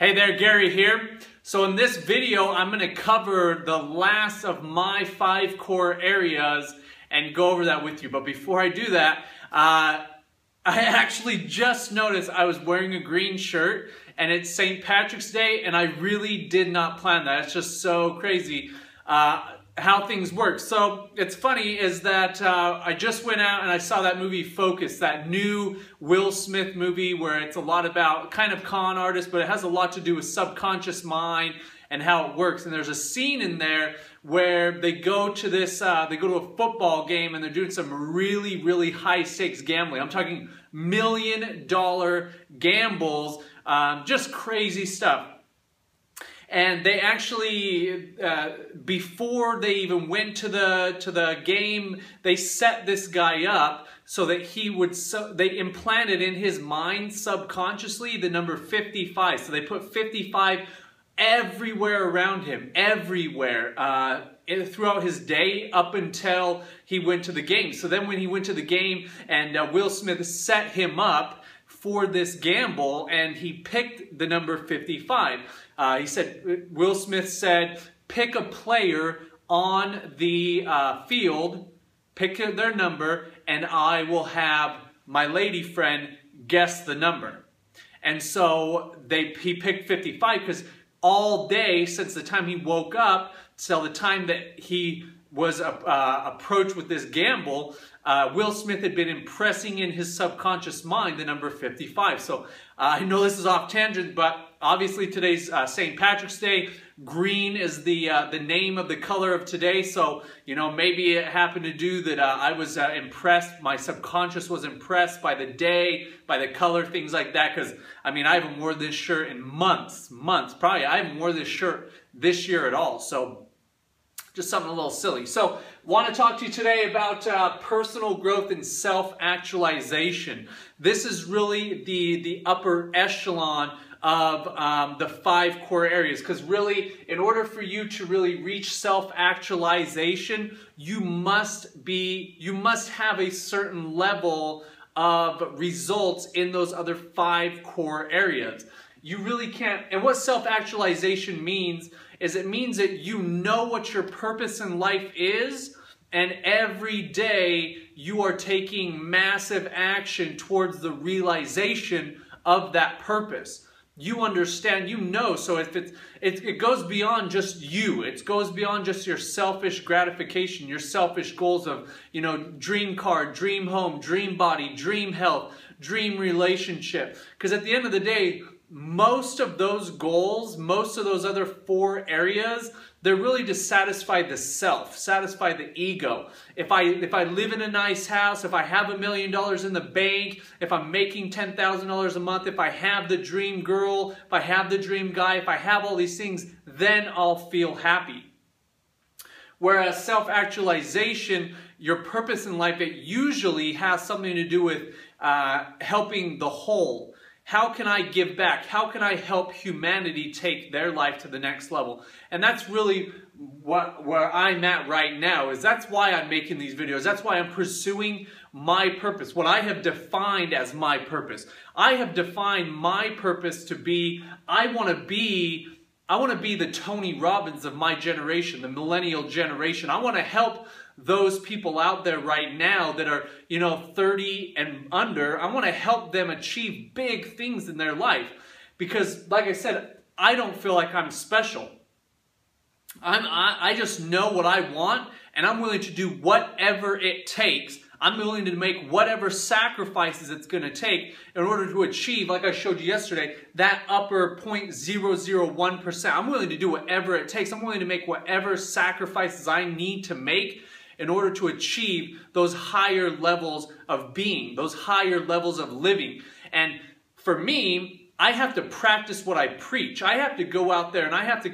Hey there, Gary here. So in this video, I'm going to cover the last of my 5 core areas and go over that with you. But before I do that, I actually just noticed I was wearing a green shirt and it's St. Patrick's Day and I really did not plan that. It's just so crazy how things work. So it's funny is that I just went out and I saw that movie Focus, that new Will Smith movie where it's a lot about kind of con artists, but it has a lot to do with subconscious mind and how it works. And there's a scene in there where they go to this, they go to a football game and they're doing some really high stakes gambling. I'm talking $1 million gambles, just crazy stuff. And they actually, before they even went to the game, they set this guy up so that he would, they implanted in his mind subconsciously the number 55. So they put 55 everywhere around him, everywhere, throughout his day up until he went to the game. So then when he went to the game and Will Smith set him up for this gamble and he picked the number 55. He said, Will Smith said, pick a player on the field, pick their number, and I will have my lady friend guess the number. And so he picked 55 because all day since the time he woke up till the time that he was approached with this gamble, Will Smith had been impressing in his subconscious mind the number 55. So I know this is off tangent, but obviously today's St. Patrick's Day. Green is the name of the color of today. So, you know, maybe it happened to do that I was impressed. My subconscious was impressed by the day, by the color, things like that. Because, I mean, I haven't worn this shirt in months. Probably I haven't worn this shirt this year at all. So just something a little silly. So, want to talk to you today about personal growth and self-actualization. This is really the upper echelon of the 5 core areas, because really, in order for you to really reach self-actualization, you must have a certain level of results in those other 5 core areas. You really can't, and what self-actualization means is it means that you know what your purpose in life is, and every day you are taking massive action towards the realization of that purpose. You understand, you know, so if it goes beyond just you. It goes beyond just your selfish gratification, your selfish goals of, you know, dream car, dream home, dream body, dream health, dream relationship. Because at the end of the day, most of those goals, most of those other 4 areas, they're really to satisfy the self, satisfy the ego. If I live in a nice house, if I have $1 million in the bank, if I'm making $10,000 a month, if I have the dream girl, if I have the dream guy, if I have all these things, then I'll feel happy. Whereas self-actualization, your purpose in life, it usually has something to do with helping the whole. How can I give back? How can I help humanity take their life to the next level? And that's really where I'm at right now. Is that's why I'm making these videos. That's why I'm pursuing my purpose. What I have defined as my purpose. I have defined my purpose to be, I want to be the Tony Robbins of my generation, the millennial generation. I want to help those people out there right now that are, you know, 30 and under. I want to help them achieve big things in their life. Because, like I said, I don't feel like I'm special. I just know what I want, and I'm willing to do whatever it takes. I'm willing to make whatever sacrifices it's going to take in order to achieve, like I showed you yesterday, that upper 0.001%. I'm willing to do whatever it takes. I'm willing to make whatever sacrifices I need to make in order to achieve those higher levels of being, those higher levels of living. And for me, I have to practice what I preach. I have to go out there and I have to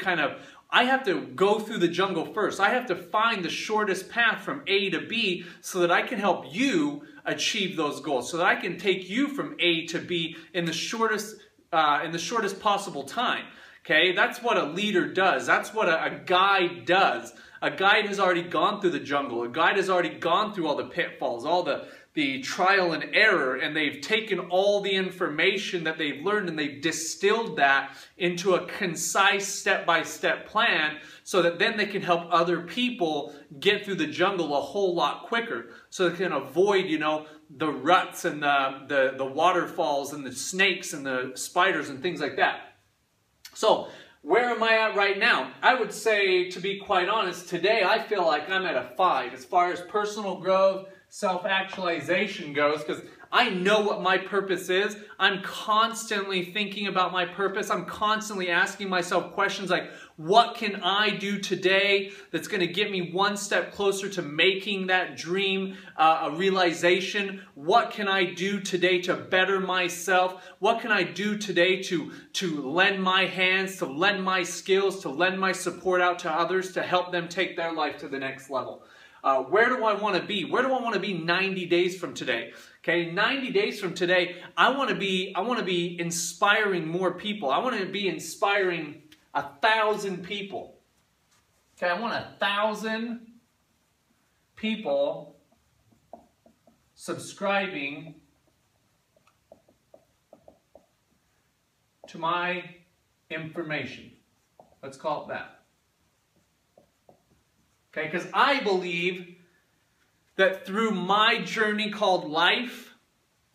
go through the jungle first. I have to find the shortest path from A to B so that I can help you achieve those goals, so that I can take you from A to B in the shortest possible time. Okay, that's what a leader does. That's what a guide does. A guide has already gone through the jungle. A guide has already gone through all the pitfalls, all the the trial and error, and they've taken all the information that they've learned and they've distilled that into a concise step-by-step plan so that then they can help other people get through the jungle a whole lot quicker, so they can avoid, you know, the ruts and the waterfalls and the snakes and the spiders and things like that. So where am I at right now? I would say, to be quite honest, today I feel like I'm at a 5 as far as personal growth, self-actualization goes, because I know what my purpose is. I'm constantly thinking about my purpose. I'm constantly asking myself questions like, what can I do today that's going to get me one step closer to making that dream a realization? What can I do today to better myself? What can I do today to lend my hands, to lend my skills, to lend my support out to others, to help them take their life to the next level? Where do I want to be? Where do I want to be 90 days from today? Okay, 90 days from today, I want to be inspiring more people. I want to be inspiring 1,000 people. Okay, I want 1,000 people subscribing to my information. Let's call it that. Okay, because I believe that through my journey called life,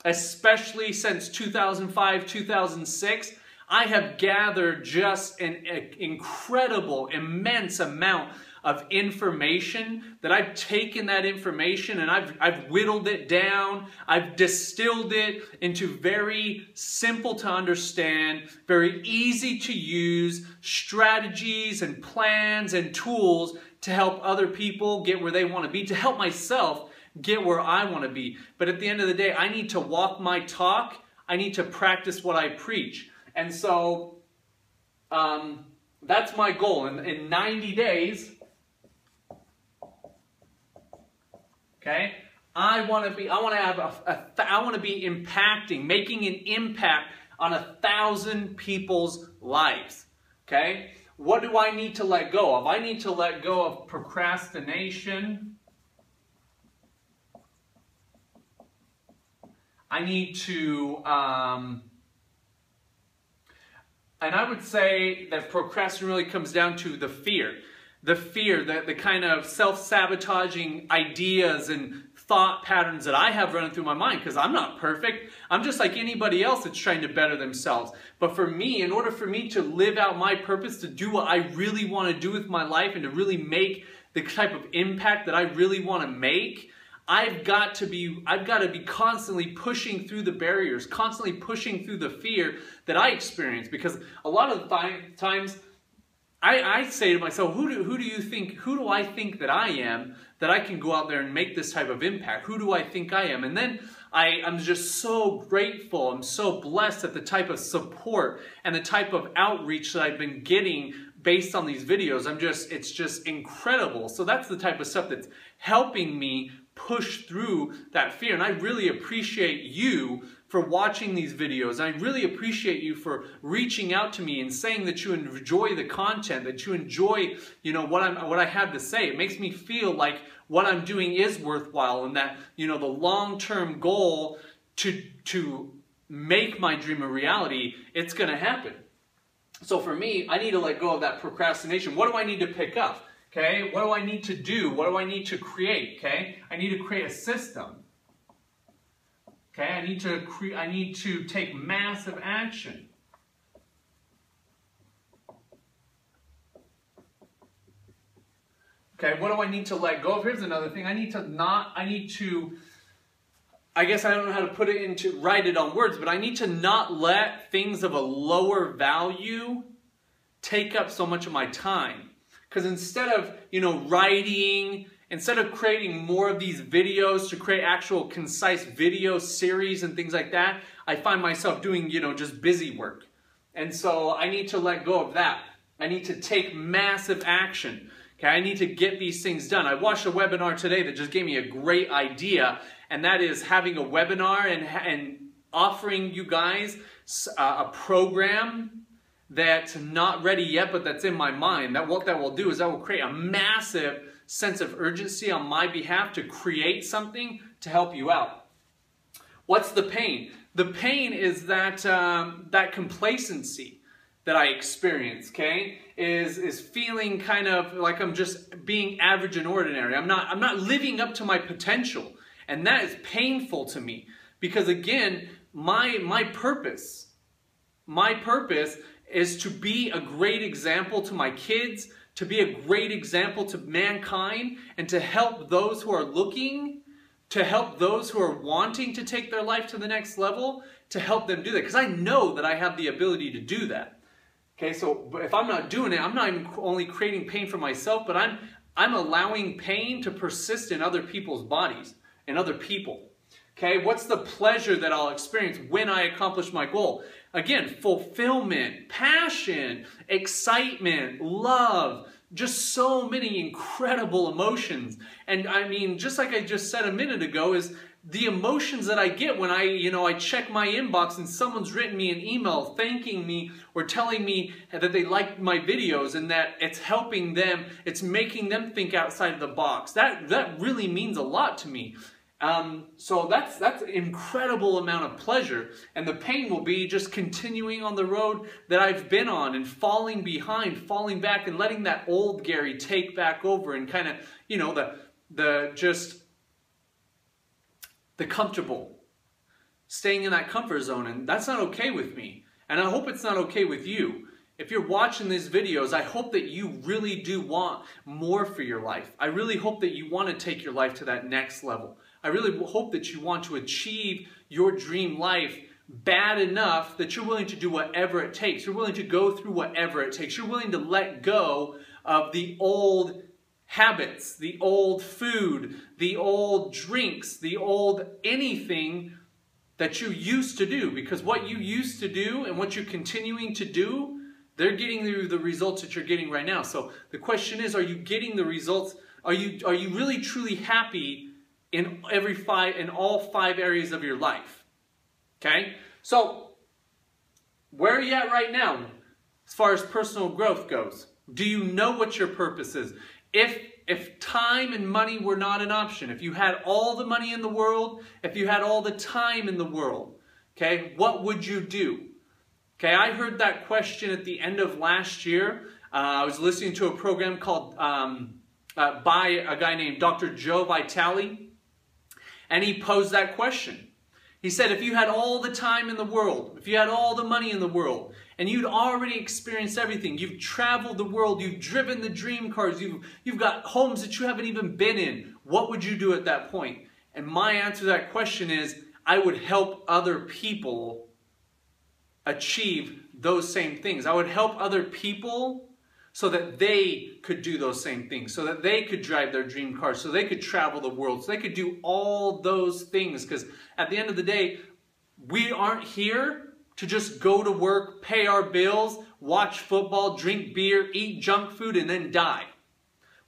especially since 2005, 2006, I have gathered just an incredible, immense amount of information that I've taken that information and I've whittled it down, I've distilled it into very simple to understand, very easy to use strategies and plans and tools to help other people get where they want to be, to help myself get where I want to be. But at the end of the day, I need to walk my talk. I need to practice what I preach. And so that's my goal. In 90 days, okay, I want to be impacting, making an impact on 1,000 people's lives. Okay? What do I need to let go of? I need to let go of procrastination. I need to, and I would say that procrastination really comes down to the fear. The fear, the kind of self-sabotaging ideas and thought patterns that I have running through my mind, because I'm not perfect. I'm just like anybody else that's trying to better themselves. But for me, in order for me to live out my purpose, to do what I really want to do with my life and to really make the type of impact that I really want to make, I've got to be constantly pushing through the barriers, constantly pushing through the fear that I experience. Because a lot of the times I say to myself, who do I think that I am, that I can go out there and make this type of impact? Who do I think I am? And then I'm just so grateful, I'm so blessed at the type of support and the type of outreach that I've been getting based on these videos. It's just incredible. So that's the type of stuff that's helping me push through that fear. And I really appreciate you for watching these videos. I really appreciate you for reaching out to me and saying that you enjoy the content, that you enjoy, you know, what I have to say. It makes me feel like what I'm doing is worthwhile, and that, you know, the long-term goal to make my dream a reality, it's going to happen. So for me, I need to let go of that procrastination. What do I need to pick up? Okay, what do I need to do? What do I need to create? Okay, I need to create a system. Okay, I need to take massive action. Okay, what do I need to let go of? Here's another thing. I guess I don't know how to write it on words, but I need to not let things of a lower value take up so much of my time. Because instead of, you know, writing, instead of creating more of these videos to create actual concise video series and things like that, I find myself doing, you know, just busy work. And so I need to let go of that. I need to take massive action. Okay, I need to get these things done. I watched a webinar today that just gave me a great idea, and that is having a webinar and offering you guys a program that's not ready yet, but that's in my mind. What that will do is that will create a massive sense of urgency on my behalf to create something to help you out. What's the pain? The pain is that that complacency that I experience, okay, is feeling kind of like I'm just being average and ordinary. I'm not living up to my potential, and that is painful to me because again, my purpose is to be a great example to my kids, to be a great example to mankind, and to help those who are looking, to help those who are wanting to take their life to the next level, to help them do that. Because I know that I have the ability to do that. Okay, so if I'm not doing it, I'm not even only creating pain for myself, but I'm allowing pain to persist in other people's bodies, in other people. Okay, what's the pleasure that I'll experience when I accomplish my goal? Again, fulfillment, passion, excitement, love, just so many incredible emotions. And I mean, just like I just said a minute ago, is the emotions that I get when I check my inbox and someone's written me an email thanking me or telling me that they like my videos and that it's helping them, it's making them think outside of the box. That really means a lot to me. So that's an incredible amount of pleasure, and the pain will be just continuing on the road that I've been on and falling behind, falling back, and letting that old Gary take back over and kind of, you know, the comfortable, staying in that comfort zone, and that's not okay with me, and I hope it's not okay with you. If you're watching these videos, I hope that you really do want more for your life. I really hope that you want to take your life to that next level. I really hope that you want to achieve your dream life bad enough that you're willing to do whatever it takes. You're willing to go through whatever it takes. You're willing to let go of the old habits, the old food, the old drinks, the old anything that you used to do. Because what you used to do and what you're continuing to do, they're getting you the results that you're getting right now. So the question is, are you getting the results? Are you really truly happy in all 5 areas of your life? Okay? So where are you at right now as far as personal growth goes? Do you know what your purpose is? If time and money were not an option, if you had all the money in the world, if you had all the time in the world, okay, what would you do? Okay, I heard that question at the end of last year. I was listening to a program called by a guy named Dr. Joe Vitale, and he posed that question. He said, if you had all the time in the world, if you had all the money in the world, and you'd already experienced everything, you've traveled the world, you've driven the dream cars, you've got homes that you haven't even been in, what would you do at that point? And my answer to that question is, I would help other people achieve those same things. I would help other people so that they could do those same things, so that they could drive their dream cars, so they could travel the world, so they could do all those things. Because at the end of the day, we aren't here to just go to work, pay our bills, watch football, drink beer, eat junk food, and then die.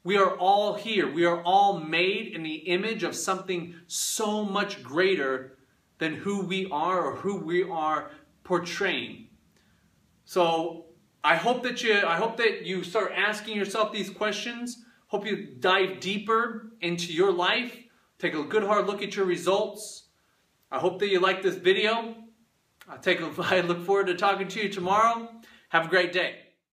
We are all here. We are all made in the image of something so much greater than who we are or who we are portraying. So I hope that you start asking yourself these questions. Hope you dive deeper into your life. Take a good hard look at your results. I hope that you like this video. I look forward to talking to you tomorrow. Have a great day.